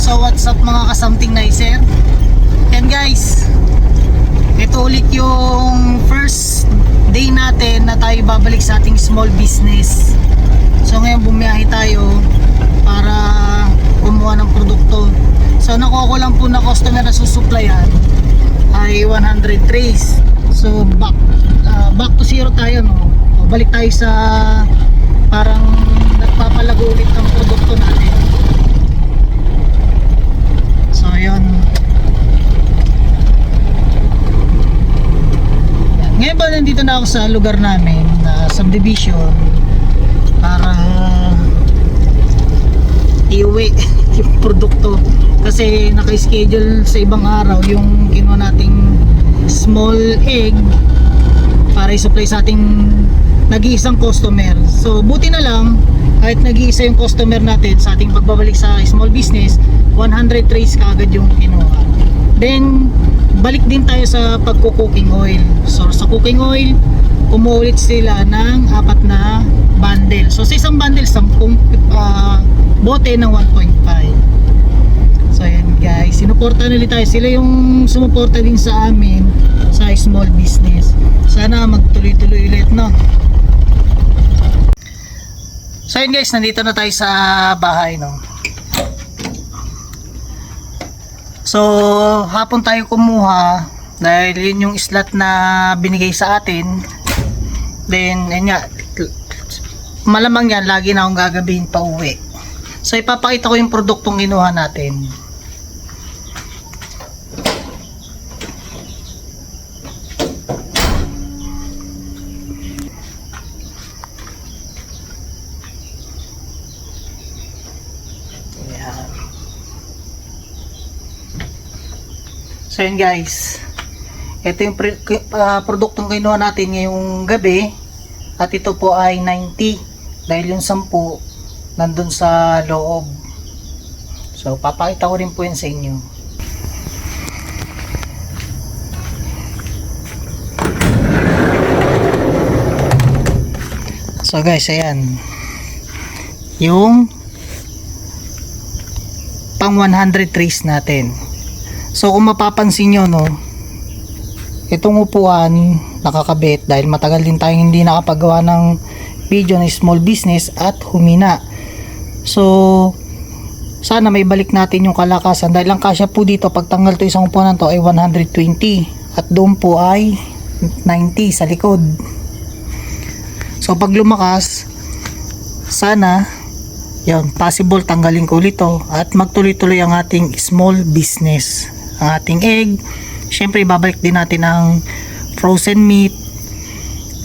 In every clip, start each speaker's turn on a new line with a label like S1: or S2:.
S1: So what's up mga kasamting nicer? Yan guys, ito ulit yung first day natin na tayo babalik sa ating small business. So ngayon bumiyahe tayo para kumuha ng produkto. So nakuha ko lang po na customer na susuplayan ay 100 trays. So back to zero tayo, no? O, balik tayo sa parang nagpapalago ulit ng produkto natin. So yun. Ngayon ba nandito na ako sa lugar namin na subdivision para iuwi yung produkto kasi naka-schedule sa ibang araw yung kinuha nating small egg para i-supply sa ating nag-iisang customer. So buti na lang kahit nag-iisa yung customer natin sa ating pagbabalik sa small business, 100 trays kaagad yung kinuha. Then balik din tayo sa pagko-cooking oil. So sa cooking oil, umuulit sila ng 4 na bundle. So sa isang bundle, 10 bote ng 1.5. So ayan guys, sinuporta ulit tayo. Sila yung sumuporta din sa amin sa small business. Sana magtuloy-tuloy ulit, no? So ayan guys, nandito na tayo sa bahay, no? So hapon tayo kumuha dahil yun yung slot na binigay sa atin. Then yun nga, malamang yan lagi na akong gagabihin pa uwi. So ipapakita ko yung produktong kinuha natin. So yun guys, ito yung produktong kinuha natin ngayong gabi. At ito po ay 90 dahil yung 10 nandun sa loob. So papakita ko rin po yun sa inyo. So guys, ayan yung pang 100 trays natin. So kung mapapansin nyo, no, itong upuan nakakabit dahil matagal din tayong hindi nakapagawa ng video na small business at humina. So sana may balik natin yung kalakasan dahil ang kasya po dito pagtanggal to isang upuan to ay 120 at doon po ay 90 sa likod. So pag lumakas, sana yun, possible tanggalin ko ulit to at magtuloy-tuloy ang ating small business. Ang ating egg, syempre babalik din natin ang frozen meat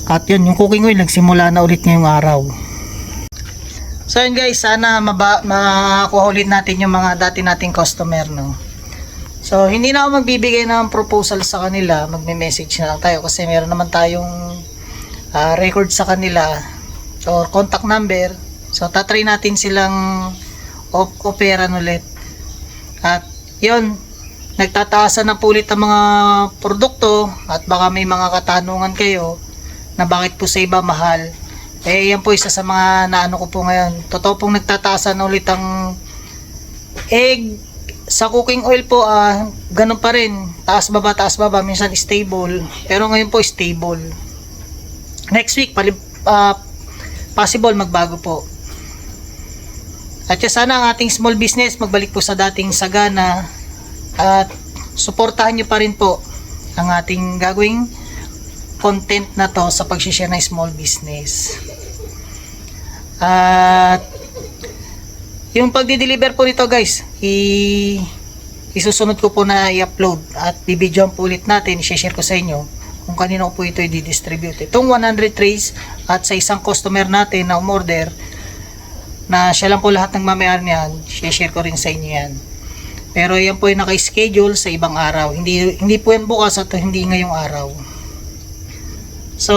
S1: at yun, yung cooking oil nagsimula na ulit ngayong araw. So yun guys, sana makuha ulit natin yung mga dati nating customer, no? So hindi na ako magbibigay ng proposal sa kanila, magme-message na lang tayo kasi meron naman tayong record sa kanila or contact number. So tatry natin silang operan ulit at yun, nagtataasan na po ulit ang mga produkto at baka may mga katanungan kayo na bakit po sa iba mahal. Eh yan po isa sa mga naano ko po ngayon. Totoo pong nagtataasan na ulit ang egg. Sa cooking oil po ganun pa rin, taas baba, minsan stable, pero ngayon po stable. Next week possible magbago po. At sana ang ating small business magbalik po sa dating sagana at suportahan nyo pa rin po ang ating gagawing content na to sa pag-share ng small business. At yung pagdi-deliver po nito guys, isusunod ko po na i-upload at bibidyoan po ulit natin, i-share ko sa inyo kung kanino po ito i-distribute. Itong 100 trays at sa isang customer natin na umorder na siya lang po lahat ng mamayari niyan, i-share ko rin sa inyo yan. Pero yan po yung naka-schedule sa ibang araw. Hindi po yan bukas at hindi ngayong araw. So,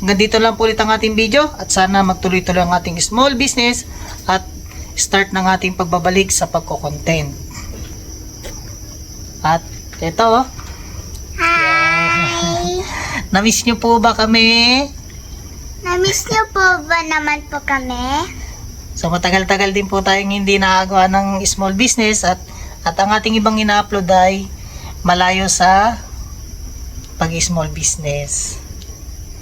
S1: hanggang dito lang po ulit ang ating video at sana magtuloy-tuloy ang ating small business at start ng ating pagbabalik sa pagko-content. At ito,
S2: Hi!
S1: na-miss nyo po ba kami?
S2: Na-miss niyo po ba naman po kami?
S1: So matagal-tagal din po tayong hindi nakagawa ng small business at ang ating ibang ina-upload ay malayo sa pag-small business.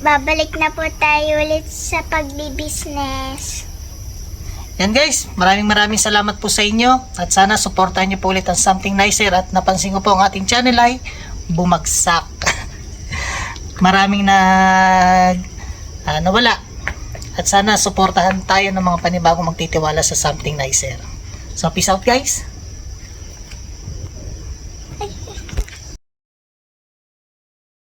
S2: Babalik na po tayo ulit sa pagbi-business.
S1: Yan guys, maraming salamat po sa inyo at sana supportahan niyo po ulit ang Something Nicer at napansin ko po ang ating channel ay bumagsak. Maraming nawala at sana supportahan tayo ng mga panibagong magtitiwala sa Something Nicer. So peace out guys.